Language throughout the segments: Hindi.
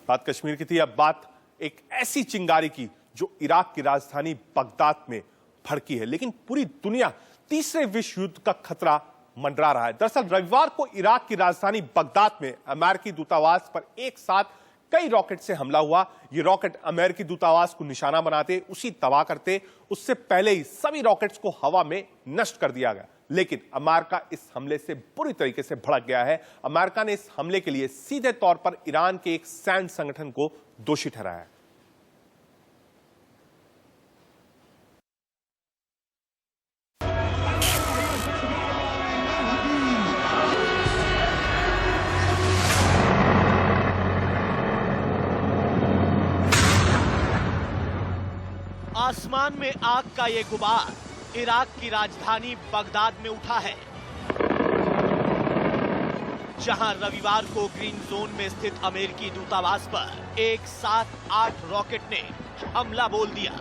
बात कश्मीर की थी, अब बात एक ऐसी चिंगारी की जो इराक की राजधानी बगदाद में भड़की है, लेकिन पूरी दुनिया तीसरे विश्व युद्ध का खतरा मंडरा रहा है। दरअसल रविवार को इराक की राजधानी बगदाद में अमेरिकी दूतावास पर एक साथ कई रॉकेट से हमला हुआ। ये रॉकेट अमेरिकी दूतावास को निशाना बनाते, उसी तबाह करते। उससे पहले ही सभी रॉकेट्स को हवा में नष्ट कर दिया गया, लेकिन अमेरिका इस हमले से बुरी तरीके से भड़क गया है। अमेरिका ने इस हमले के लिए सीधे तौर पर ईरान के एक सैन्य संगठन को दोषी ठहराया है। आसमान में आग का ये गुबार इराक की राजधानी बगदाद में उठा है, जहां रविवार को ग्रीन जोन में स्थित अमेरिकी दूतावास पर एक साथ 8 रॉकेट ने हमला बोल दिया।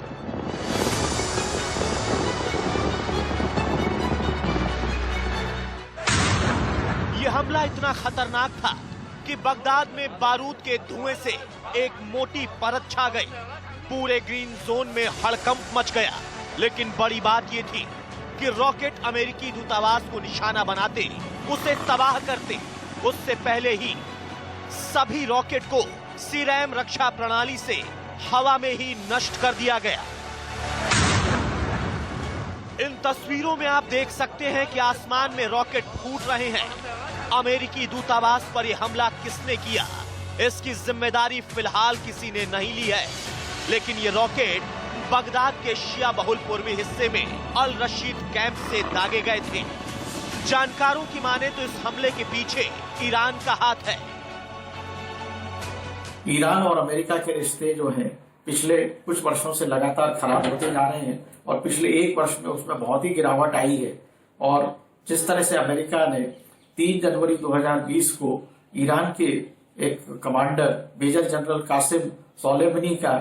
यह हमला इतना खतरनाक था कि बगदाद में बारूद के धुएं से एक मोटी परत छा गई। पूरे ग्रीन जोन में हड़कंप मच गया। लेकिन बड़ी बात यह थी कि रॉकेट अमेरिकी दूतावास को निशाना बनाते, उसे तबाह करते, उससे पहले ही सभी रॉकेट को सीरैम रक्षा प्रणाली से हवा में ही नष्ट कर दिया गया। इन तस्वीरों में आप देख सकते हैं कि आसमान में रॉकेट फूट रहे हैं। अमेरिकी दूतावास पर यह हमला किसने किया, इसकी जिम्मेदारी फिलहाल किसी ने नहीं ली है, लेकिन ये रॉकेट बगदाद के शिया बहुल पूर्वी हिस्से में अल रशीद कैंप से दागे गए थे। जानकारों की माने तो इस हमले के पीछे ईरान का हाथ है। ईरान और अमेरिका के रिश्ते जो हैं पिछले कुछ वर्षों से लगातार खराब होते जा रहे हैं और पिछले एक वर्ष में उसमें बहुत ही गिरावट आई है। और जिस तरह से अमेरिका ने 3 जनवरी 2020 को ईरान के एक commander major general Qasem Soleimani का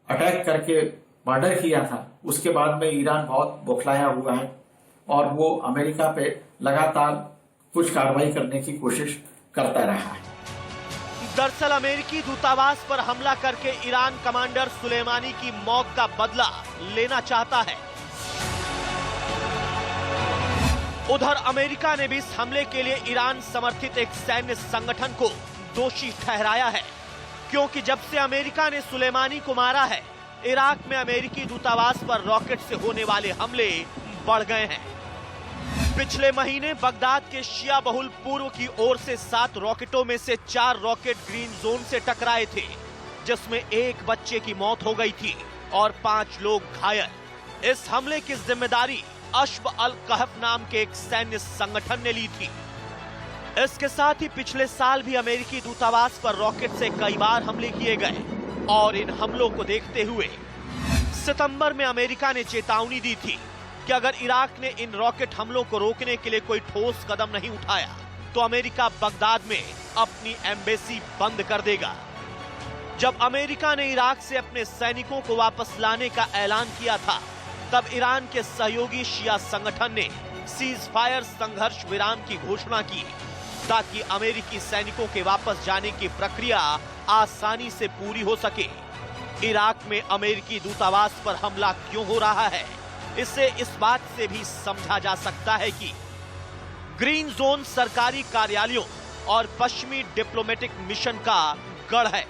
अटैक करके मर्डर किया था, उसके बाद में ईरान बहुत बौखलाया हुआ है और वो अमेरिका पे लगातार कुछ कार्रवाई करने की कोशिश करता रहा है। दरअसल अमेरिकी दूतावास पर हमला करके ईरान कमांडर सुलेमानी की मौत का बदला लेना चाहता है। उधर अमेरिका ने भी इस हमले के लिए ईरान समर्थित एक सैन्य संगठन को दोषी ठहराया है, क्योंकि जब से अमेरिका ने सुलेमानी को मारा है, इराक में अमेरिकी दूतावास पर रॉकेट से होने वाले हमले बढ़ गए हैं। पिछले महीने बगदाद के शिया बहुल पूर्व की ओर से 7 रॉकेटों में से 4 रॉकेट ग्रीन जोन से टकराए थे, जिसमें एक बच्चे की मौत हो गई थी और 5 लोग घायल। इस हमले की जिम्मेदारी अश्ब अल कहफ नाम के एक सैन्य संगठन ने ली थी। इसके साथ ही पिछले साल भी अमेरिकी दूतावास पर रॉकेट से कई बार हमले किए गए और इन हमलों को देखते हुए सितंबर में अमेरिका ने चेतावनी दी थी कि अगर इराक ने इन रॉकेट हमलों को रोकने के लिए कोई ठोस कदम नहीं उठाया तो अमेरिका बगदाद में अपनी एम्बेसी बंद कर देगा। जब अमेरिका ने इराक से अपने सैनिकों को वापस लाने का ऐलान किया था, तब ईरान के सहयोगी शिया संगठन ने सीज फायर संघर्ष विराम की घोषणा की, ताकि अमेरिकी सैनिकों के वापस जाने की प्रक्रिया आसानी से पूरी हो सके। इराक में अमेरिकी दूतावास पर हमला क्यों हो रहा है, इसे इस बात से भी समझा जा सकता है कि ग्रीन जोन सरकारी कार्यालयों और पश्चिमी डिप्लोमेटिक मिशन का गढ़ है।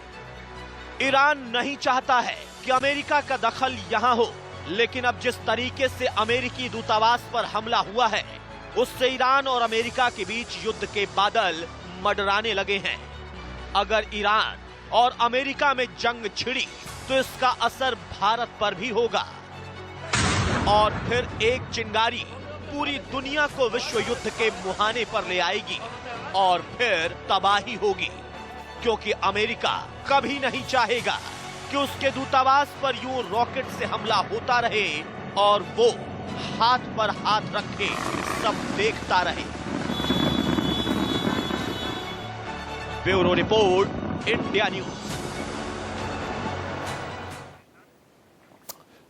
ईरान नहीं चाहता है कि अमेरिका का दखल यहां हो, लेकिन अब जिस तरीके से अमेरिकी दूतावास पर हमला हुआ है, उससे ईरान और अमेरिका के बीच युद्ध के बादल मंडराने लगे हैं। अगर ईरान और अमेरिका में जंग छिड़ी तो इसका असर भारत पर भी होगा और फिर एक चिंगारी पूरी दुनिया को विश्व युद्ध के मुहाने पर ले आएगी और फिर तबाही होगी, क्योंकि अमेरिका कभी नहीं चाहेगा कि उसके दूतावास पर यूं रॉकेट से हमला होता रहे और वो हाथ पर हाथ रखे सब देखता रहे। Bureau report, India news.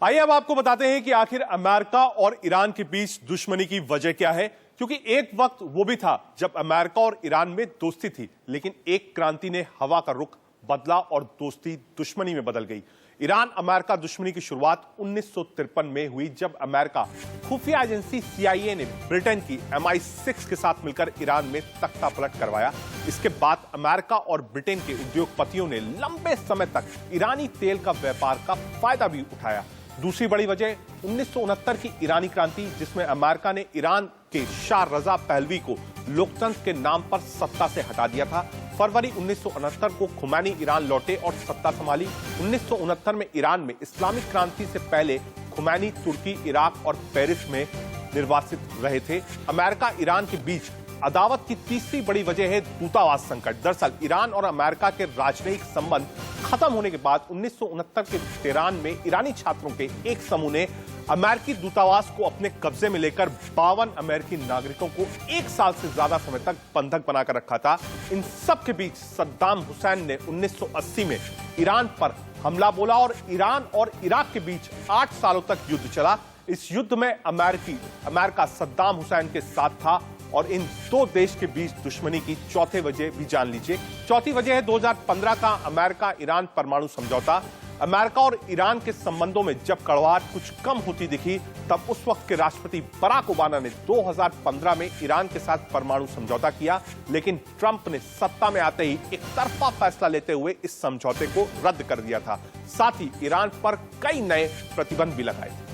आइए अब आपको बताते हैं कि आखिर अमेरिका और ईरान के बीच दुश्मनी की वजह क्या है। क्योंकि एक वक्त वो भी था जब अमेरिका और ईरान में दोस्ती थी, लेकिन एक क्रांति ने हवा का रुख बदला और दोस्ती दुश्मनी में बदल गई। ईरान अमेरिका दुश्मनी की शुरुआत 1953 में हुई, जब अमेरिका खुफिया एजेंसी CIA ने ब्रिटेन की MI6 के साथ मिलकर ईरान में तख्ता पलट करवाया। इसके बाद अमेरिका और ब्रिटेन के उद्योगपतियों ने लंबे समय तक ईरानी तेल का व्यापार का फायदा भी उठाया। दूसरी बड़ी वजह 1969 की ईरानी क्रांति, जिसमें अमेरिका ने ईरान के शाह रजा पहलवी को लोकतंत्र के नाम पर सत्ता से हटा दिया था। फरवरी 1969 को खुमैनी ईरान लौटे और सत्ता संभाली। 1969 में ईरान में इस्लामिक क्रांति से पहले खुमैनी तुर्की, इराक और पेरिस में निर्वासित रहे थे। अमेरिका ईरान के बीच अदावत की तीसरी बड़ी वजह है दूतावास संकट। दरअसल ईरान और अमेरिका के राजनयिक संबंध खत्म होने के बाद 1969 के तेहरान में ईरानी छात्रों के एक समूह ने अमेरिकी दूतावास को अपने कब्जे में लेकर 52 अमेरिकी नागरिकों को 1 साल से ज्यादा समय तक बंधक बनाकर रखा था। इन सब के बीच सद्दाम हुसैन ने 1980 में ईरान पर हमला बोला और ईरान और इराक के बीच 8 सालों तक युद्ध चला। इस युद्ध में अमेरिका सद्दाम हुसैन के साथ था और इन दो देश के बीच दुश्मनी की चौथी वजह भी जान लीजिए। चौथी वजह है 2015 का अमेरिका ईरान परमाणु समझौता। अमेरिका और ईरान के संबंधों में जब कड़वाहट कुछ कम होती दिखी, तब उस वक्त के राष्ट्रपति बराक ओबामा ने 2015 में ईरान के साथ परमाणु समझौता किया, लेकिन ट्रंप ने सत्ता में आते ही एक तरफा फैसला लेते हुए इस समझौते को रद्द कर दिया था। साथ ही ईरान पर कई नए प्रतिबंध भी लगाए थे।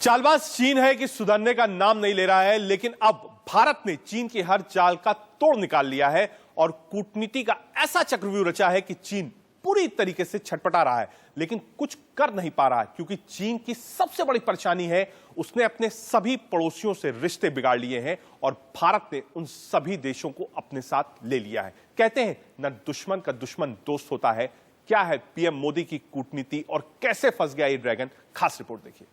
चालबाज चीन है कि सुधरने का नाम नहीं ले रहा है, लेकिन अब भारत ने चीन की हर चाल का तोड़ निकाल लिया है और कूटनीति का ऐसा चक्रव्यूह रचा है कि चीन पूरी तरीके से छटपटा रहा है, लेकिन कुछ कर नहीं पा रहा है, क्योंकि चीन की सबसे बड़ी परेशानी है उसने अपने सभी पड़ोसियों से रिश्ते बिगाड़ लिए हैं और भारत ने उन सभी देशों को अपने साथ ले लिया है। कहते हैं न दुश्मन का दुश्मन दोस्त होता है। क्या है पीएम मोदी की कूटनीति और कैसे फंस गया ये ड्रैगन? खास रिपोर्ट देखिए।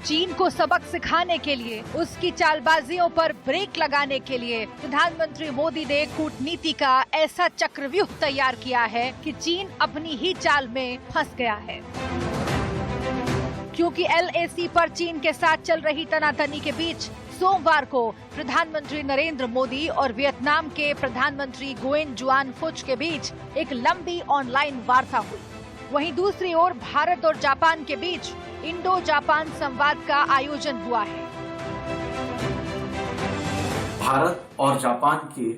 चीन को सबक सिखाने के लिए, उसकी चालबाजियों पर ब्रेक लगाने के लिए प्रधानमंत्री मोदी ने कूटनीति का ऐसा चक्रव्यूह तैयार किया है कि चीन अपनी ही चाल में फंस गया है। क्योंकि LAC पर चीन के साथ चल रही तनातनी के बीच सोमवार को प्रधानमंत्री नरेंद्र मोदी और वियतनाम के प्रधानमंत्री गुएन जुआन फुच के बीच एक लंबी ऑनलाइन वार्ता हुई। वहीं दूसरी ओर भारत और जापान के बीच इंडो जापान संवाद का आयोजन हुआ है। भारत और जापान के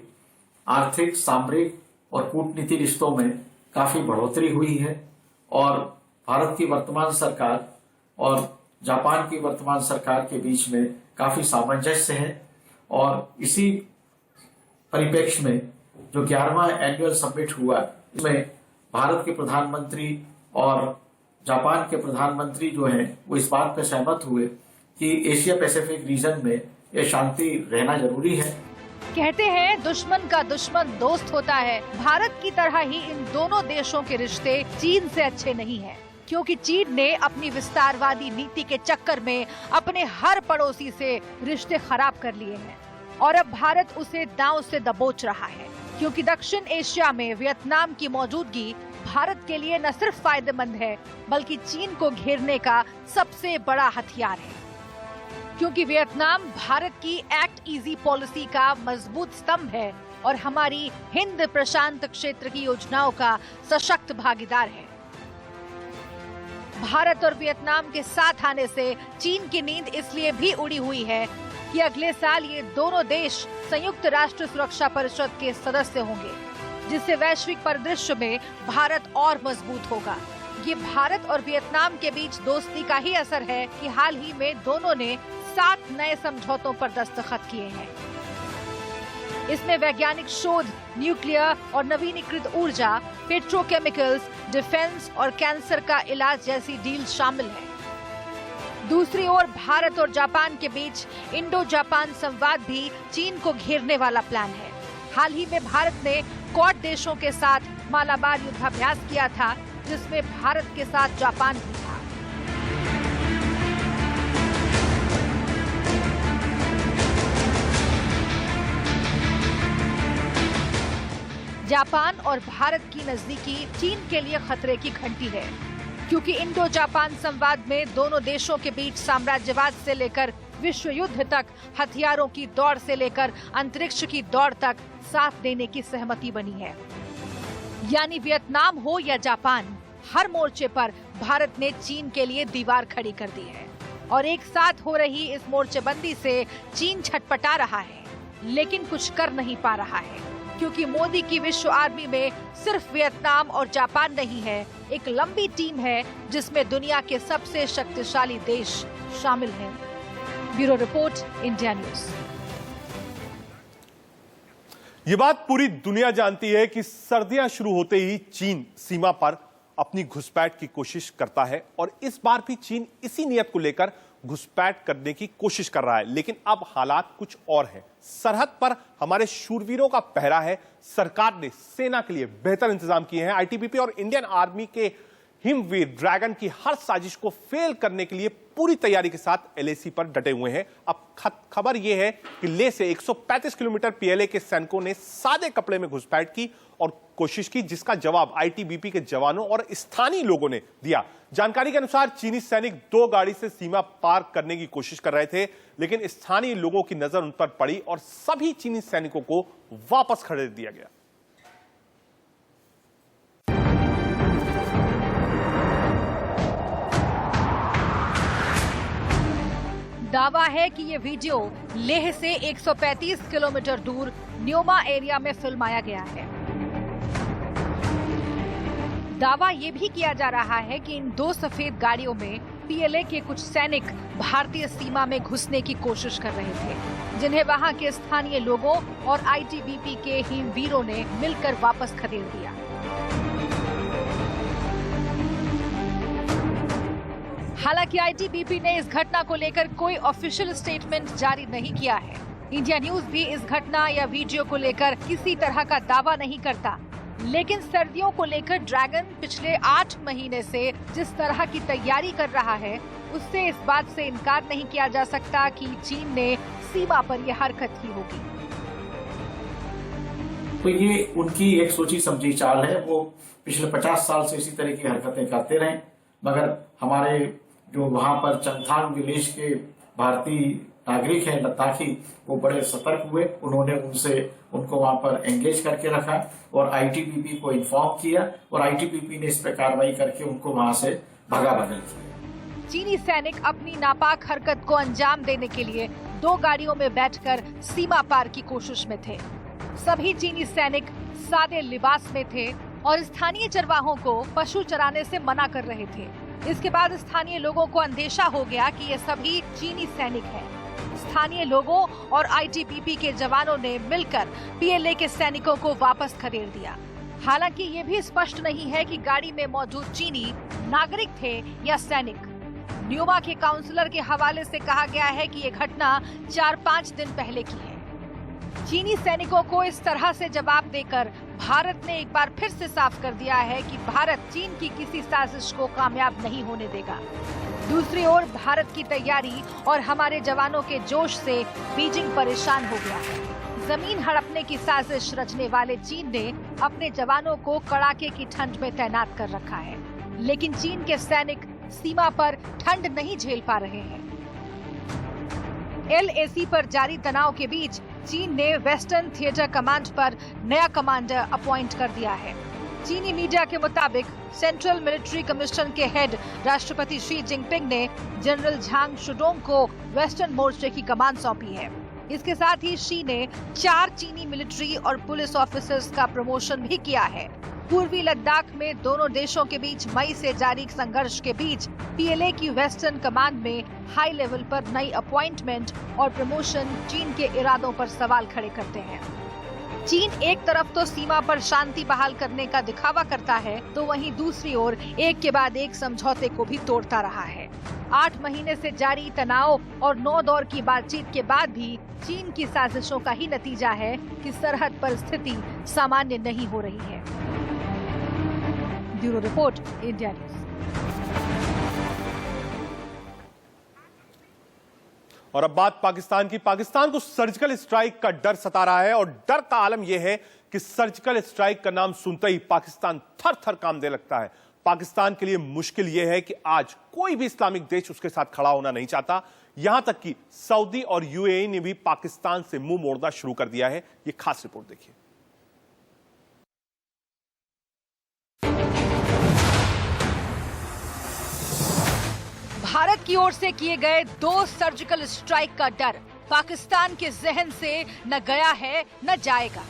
आर्थिक, सामरिक और कूटनीतिक रिश्तों में काफी बढ़ोतरी हुई है और भारत की वर्तमान सरकार और जापान की वर्तमान सरकार के बीच में काफी सामंजस्य है। और इसी परिप्रेक्ष्य में जो 11वां एनुअल समिट हुआ, इसमें भारत के प्रधानमंत्री और जापान के प्रधानमंत्री जो हैं वो इस बात पर सहमत हुए कि एशिया पैसिफिक रीजन में ये शांति रहना जरूरी है। कहते हैं दुश्मन का दुश्मन दोस्त होता है। भारत की तरह ही इन दोनों देशों के रिश्ते चीन से अच्छे नहीं हैं, क्योंकि चीन ने अपनी विस्तारवादी नीति के चक्कर में अपने हर पड़ोसी से रिश्ते खराब कर लिए हैं और अब भारत उसे दांव से दबोच रहा है। क्योंकि दक्षिण एशिया में वियतनाम की मौजूदगी भारत के लिए न सिर्फ फायदेमंद है, बल्कि चीन को घेरने का सबसे बड़ा हथियार है। क्योंकि वियतनाम भारत की एक्ट ईजी पॉलिसी का मजबूत स्तंभ है और हमारी हिंद प्रशांत क्षेत्र की योजनाओं का सशक्त भागीदार है। भारत और वियतनाम के साथ आने से चीन की नींद इसलिए भी उड़ी हुई है कि अगले साल ये दोनों देश संयुक्त राष्ट्र सुरक्षा परिषद के सदस्य होंगे, जिससे वैश्विक परिदृश्य में भारत और मजबूत होगा। ये भारत और वियतनाम के बीच दोस्ती का ही असर है कि हाल ही में दोनों ने 7 नए समझौतों पर दस्तखत किए हैं। इसमें वैज्ञानिक शोध, न्यूक्लियर और नवीनीकृत ऊर्जा, पेट्रोकेमिकल्स, डिफेंस और कैंसर का इलाज जैसी डील शामिल है। दूसरी ओर भारत और जापान के बीच इंडो जापान संवाद भी चीन को घेरने वाला प्लान है। हाल ही में भारत ने क्वाड देशों के साथ मालाबार युद्धाभ्यास किया था, जिसमें भारत के साथ जापान भी था। जापान और भारत की नजदीकी चीन के लिए खतरे की घंटी है, क्योंकि इंडो जापान संवाद में दोनों देशों के बीच साम्राज्यवाद से लेकर विश्व युद्ध तक, हथियारों की दौड़ से लेकर अंतरिक्ष की दौड़ तक साथ देने की सहमति बनी है। यानी वियतनाम हो या जापान, हर मोर्चे पर भारत ने चीन के लिए दीवार खड़ी कर दी है। और एक साथ हो रही इस मोर्चेबंदी से चीन छटपटा रहा है, लेकिन कुछ कर नहीं पा रहा है, क्योंकि मोदी की विश्व आर्मी में सिर्फ वियतनाम और जापान नहीं है, एक लंबी टीम है जिसमें दुनिया के सबसे शक्तिशाली देश शामिल हैं। Bureau report, India news. ये बात पूरी दुनिया जानती है कि सर्दियां शुरू होते ही चीन सीमा पर अपनी घुसपैठ की कोशिश करता है, और इस बार भी चीन इसी नियत को लेकर घुसपैठ करने की कोशिश कर रहा है। लेकिन अब हालात कुछ और हैं। सरहद पर हमारे शूरवीरों का पहरा है। सरकार ने सेना के लिए बेहतर इंतजाम किए हैं। आईटीबीपी और इंडियन आर्मी के हिमवीर ड्रैगन की हर साजिश को फेल करने के लिए पूरी तैयारी के साथ एलएसी पर डटे हुए हैं। अब खबर यह है कि लेह से 135 किलोमीटर पीएलए के सैनिकों ने सादे कपड़े में घुसपैठ की और कोशिश की, जिसका जवाब आईटीबीपी के जवानों और स्थानीय लोगों ने दिया। जानकारी के अनुसार चीनी सैनिक 2 गाड़ी से सीमा पार करने की कोशिश कर रहे थे, लेकिन स्थानीय लोगों की नजर उन पर पड़ी और सभी चीनी सैनिकों को वापस खड़े दिया गया। दावा है कि ये वीडियो लेह से 135 किलोमीटर दूर न्योमा एरिया में फिल्माया गया है। दावा ये भी किया जा रहा है कि इन 2 सफेद गाड़ियों में पीएलए के कुछ सैनिक भारतीय सीमा में घुसने की कोशिश कर रहे थे, जिन्हें वहां के स्थानीय लोगों और आईटीबीपी के हिमवीरों ने मिलकर वापस खदेड़ दिया। हालांकि आईटीबीपी ने इस घटना को लेकर कोई ऑफिशियल स्टेटमेंट जारी नहीं किया है। इंडिया न्यूज भी इस घटना या वीडियो को लेकर किसी तरह का दावा नहीं करता, लेकिन सर्दियों को लेकर ड्रैगन पिछले 8 महीने से जिस तरह की तैयारी कर रहा है, उससे इस बात से इनकार नहीं किया जा सकता कि चीन ने सीमा पर यह हरकत की होगी। तो ये उनकी एक सोची समझी चाल है। वो पिछले 50 साल से इसी तरह की हरकतें करते रहे, मगर हमारे जो वहां पर चंगथांग विलेज के भारतीय नागरिक हैं, लद्दाखी, वो बड़े सतर्क हुए। उन्होंने उनको वहां पर एंगेज करके रखा और आईटीबीपी को इन्फॉर्म किया, और आईटीबीपी ने इस पर कार्रवाई करके उनको वहां से भगा किया। चीनी सैनिक अपनी नापाक हरकत को अंजाम देने के लिए 2 गाड़ियों में बैठकर सीमा पार की कोशिश में थे। सभी चीनी सैनिक सादे लिबास में थे और स्थानीय चरवाहों को पशु चराने से मना कर रहे थे। इसके बाद स्थानीय लोगों को अंदेशा हो गया कि ये सभी चीनी सैनिक हैं। स्थानीय लोगों और आईटीबीपी के जवानों ने मिलकर पीएलए के सैनिकों को वापस खदेड़ दिया। हालांकि ये भी स्पष्ट नहीं है कि गाड़ी में मौजूद चीनी नागरिक थे या सैनिक। न्योमा के काउंसलर के हवाले से कहा गया है कि ये घटना 4-5 दिन पहले की है। चीनी सैनिकों को इस तरह से जवाब देकर भारत ने एक बार फिर से साफ कर दिया है कि भारत चीन की किसी साजिश को कामयाब नहीं होने देगा। दूसरी ओर भारत की तैयारी और हमारे जवानों के जोश से बीजिंग परेशान हो गया है। जमीन हड़पने की साजिश रचने वाले चीन ने अपने जवानों को कड़ाके की ठंड में तैनात कर रखा है, लेकिन चीन के सैनिक सीमा पर ठंड नहीं झेल पा रहे हैं। एलएसी पर जारी तनाव के बीच चीन ने वेस्टर्न थिएटर कमांड पर नया कमांडर अपॉइंट कर दिया है। चीनी मीडिया के मुताबिक सेंट्रल मिलिट्री कमीशन के हेड राष्ट्रपति शी जिनपिंग ने जनरल झांग शुडोंग को वेस्टर्न मोर्चे की कमान सौंपी है। इसके साथ ही शी ने 4 चीनी मिलिट्री और पुलिस ऑफिसर्स का प्रमोशन भी किया है। पूर्वी लद्दाख में दोनों देशों के बीच मई से जारी संघर्ष के बीच पीएलए की वेस्टर्न कमांड में हाई लेवल पर नई अपॉइंटमेंट और प्रमोशन चीन के इरादों पर सवाल खड़े करते हैं। चीन एक तरफ तो सीमा पर शांति बहाल करने का दिखावा करता है, तो वहीं दूसरी ओर एक के बाद एक समझौते को भी तोड़ता रहा है। 8 महीने से जारी तनाव और 9 दौर की बातचीत के बाद भी चीन की साजिशों का ही नतीजा है कि सरहद पर स्थिति सामान्य नहीं हो रही है। Bureau report, India news. और अब बात पाकिस्तान की। पाकिस्तान को सर्जिकल स्ट्राइक का डर सता रहा है और डर का आलम यह है कि सर्जिकल स्ट्राइक का नाम सुनते ही पाकिस्तान थर थर कांपने लगता है। पाकिस्तान के लिए मुश्किल यह है कि आज कोई भी इस्लामिक देश उसके साथ खड़ा होना नहीं चाहता। यहां तक कि सऊदी और यूएई ने भी पाकिस्तान से मुंह मोड़ना शुरू कर दिया है। यह खास रिपोर्ट देखिए। भारत की ओर से किए गए 2 सर्जिकल स्ट्राइक का डर पाकिस्तान के जहन से न गया है न जाएगा।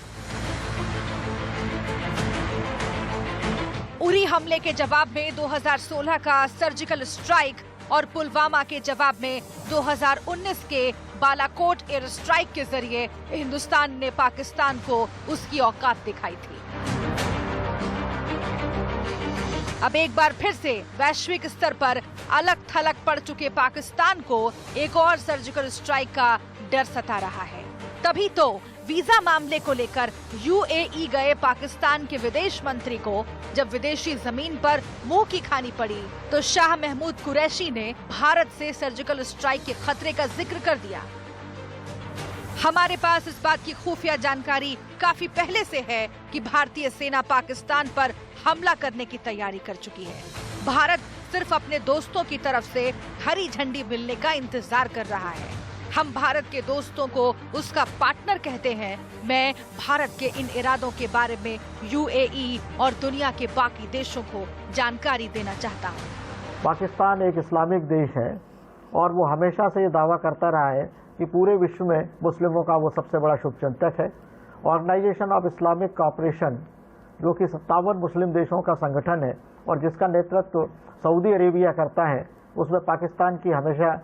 उरी हमले के जवाब में 2016 का सर्जिकल स्ट्राइक और पुलवामा के जवाब में 2019 के बालाकोट एयर स्ट्राइक के जरिए हिंदुस्तान ने पाकिस्तान को उसकी औकात दिखाई थी। अब एक बार फिर से वैश्विक स्तर पर अलग थलग पड़ चुके पाकिस्तान को एक और सर्जिकल स्ट्राइक का डर सता रहा है। तभी तो वीजा मामले को लेकर यूएई गए पाकिस्तान के विदेश मंत्री को जब विदेशी जमीन पर मुंह की खानी पड़ी तो शाह महमूद कुरैशी ने भारत से सर्जिकल स्ट्राइक के खतरे का जिक्र कर दिया। हमारे पास इस बात की खुफिया जानकारी काफी पहले से है कि भारतीय सेना पाकिस्तान पर हमला करने की तैयारी कर चुकी है। भारत सिर्फ अपने दोस्तों की तरफ से हरी झंडी मिलने का इंतजार कर रहा है। हम भारत के दोस्तों को उसका पार्टनर कहते हैं। मैं भारत के इन इरादों के बारे में यूएई और दुनिया के बाकी देशों को जानकारी देना चाहता हूँ। पाकिस्तान एक इस्लामिक देश है और वो हमेशा से ये दावा करता रहा है कि पूरे विश्व में मुस्लिमों का वो सबसे बड़ा शुभचिंतक है। ऑर्गेनाइजेशन ऑफ इस्लामिक कोऑपरेशन जो कि 57 मुस्लिम देशों का संगठन है और जिसका नेतृत्व सऊदी अरेबिया करता है, उसमें पाकिस्तान की हमेशा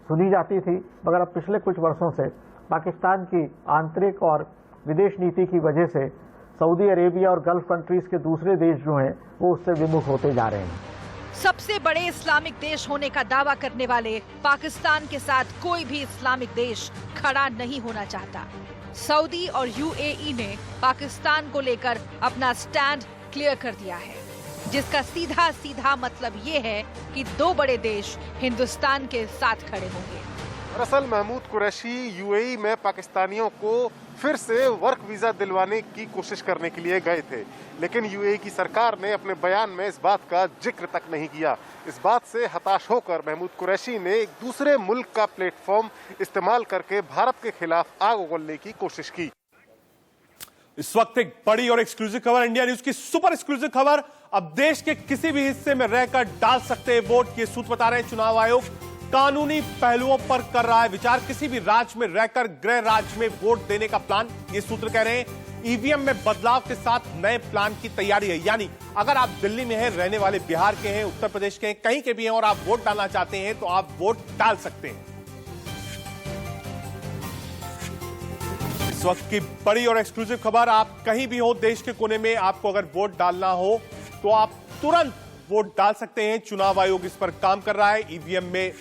सुनी जाती थी। मगर अब पिछले कुछ वर्षों से पाकिस्तान की आंतरिक और विदेश नीति की वजह से सऊदी अरेबिया और गल्फ कंट्रीज के दूसरे देश जो हैं वो उससे विमुख होते जा रहे हैं। सबसे बड़े इस्लामिक देश होने का दावा करने वाले पाकिस्तान के साथ कोई भी इस्लामिक देश खड़ा नहीं होना चाहता। सऊदी और यूएई ने पाकिस्तान को लेकर अपना स्टैंड क्लियर कर दिया है, जिसका सीधा सीधा मतलब ये है कि 2 बड़े देश हिंदुस्तान के साथ खड़े होंगे। दरअसल महमूद कुरैशी यूएई में पाकिस्तानियों को फिर से वर्क वीजा दिलवाने की कोशिश करने के लिए गए थे, लेकिन यूएई की सरकार ने अपने बयान में इस बात का जिक्र तक नहीं किया। इस बात से हताश होकर महमूद कुरैशी ने एक दूसरे मुल्क का प्लेटफॉर्म इस्तेमाल करके भारत के खिलाफ आग उगलने की कोशिश की। इस वक्त एक बड़ी और एक्सक्लूसिव खबर, इंडिया न्यूज की सुपर एक्सक्लूसिव खबर। अब देश के किसी भी हिस्से में रहकर डाल सकते हैं वोट, ये सूत्र बता रहे हैं। चुनाव आयोग कानूनी पहलुओं पर कर रहा है विचार। किसी भी राज्य में रहकर गृह राज्य में वोट देने का प्लान, ये सूत्र कह रहे हैं। ईवीएम में बदलाव के साथ नए प्लान की तैयारी है। यानी अगर आप दिल्ली में हैं, रहने वाले बिहार के हैं, उत्तर प्रदेश के हैं, कहीं के भी हैं और आप वोट डालना चाहते हैं तो आप वोट डाल सकते हैं। इस वक्त की बड़ी और एक्सक्लूसिव खबर, आप कहीं भी हो देश के कोने में, आपको अगर वोट डालना हो तो आप तुरंत वोट डाल सकते हैं। चुनाव आयोग इस पर काम कर रहा है, ईवीएम में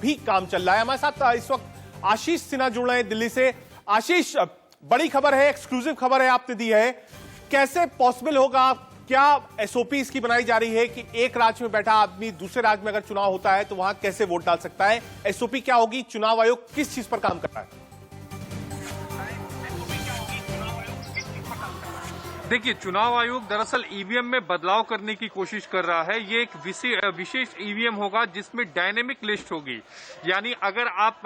भी काम चल रहा है। हमारे साथ इस वक्त आशीष सिन्हा जुड़ रहे हैं दिल्ली से। आशीष, बड़ी खबर है, एक्सक्लूसिव खबर है आपने दी है, कैसे पॉसिबल होगा? क्या एसओपी इसकी बनाई जा रही है कि एक राज्य में बैठा आदमी दूसरे राज्य में अगर चुनाव होता है तो वहां कैसे वोट डाल सकता है? एसओपी क्या होगी? चुनाव आयोग किस चीज पर काम कर रहा है? देखिए, चुनाव आयोग दरअसल ईवीएम में बदलाव करने की कोशिश कर रहा है। ये एक विशेष ईवीएम होगा जिसमें डायनेमिक लिस्ट होगी। यानी अगर आप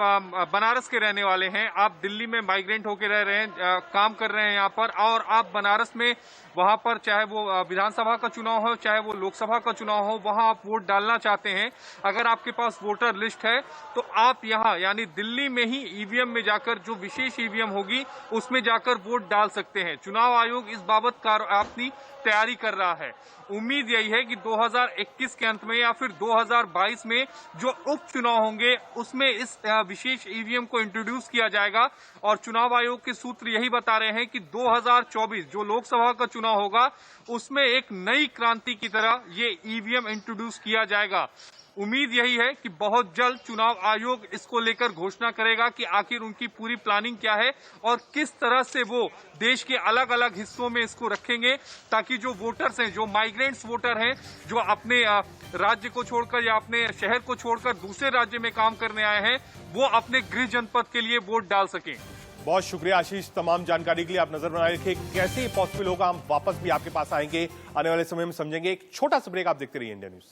बनारस के रहने वाले हैं, आप दिल्ली में माइग्रेंट होकर रह रहे हैं, काम कर रहे हैं यहाँ पर, और आप बनारस में वहां पर चाहे वो विधानसभा का चुनाव हो चाहे वो लोकसभा का चुनाव हो, वहां आप वोट डालना चाहते हैं, अगर आपके पास वोटर लिस्ट है तो आप यहाँ यानी दिल्ली में ही ईवीएम में जाकर, जो विशेष ईवीएम होगी उसमें जाकर वोट डाल सकते हैं। चुनाव आयोग इस बाबत अपनी तैयारी कर रहा है। उम्मीद यही है कि 2021 के अंत में या फिर 2022 में जो उपचुनाव होंगे उसमें इस विशेष ईवीएम को इंट्रोड्यूस किया जाएगा। और चुनाव आयोग के सूत्र यही बता रहे हैं कि 2024 जो लोकसभा का चुनाव होगा उसमें एक नई क्रांति की तरह ये ईवीएम इंट्रोड्यूस किया जाएगा। उम्मीद यही है कि बहुत जल्द चुनाव आयोग इसको लेकर घोषणा करेगा कि आखिर उनकी पूरी प्लानिंग क्या है और किस तरह से वो देश के अलग अलग हिस्सों में इसको रखेंगे, ताकि जो वोटर्स हैं, जो माइग्रेंट्स वोटर हैं, जो अपने राज्य को छोड़कर या अपने शहर को छोड़कर दूसरे राज्य में काम करने आए हैं, वो अपने गृह जनपद के लिए वोट डाल सकें। बहुत शुक्रिया आशीष, तमाम जानकारी के लिए। आप नजर बनाए रखिए कैसे पॉसिबल होगा। हम वापस भी आपके पास आएंगे आने वाले समय में, समझेंगे। एक छोटा सा ब्रेक, आप देखते रहिए इंडिया न्यूज।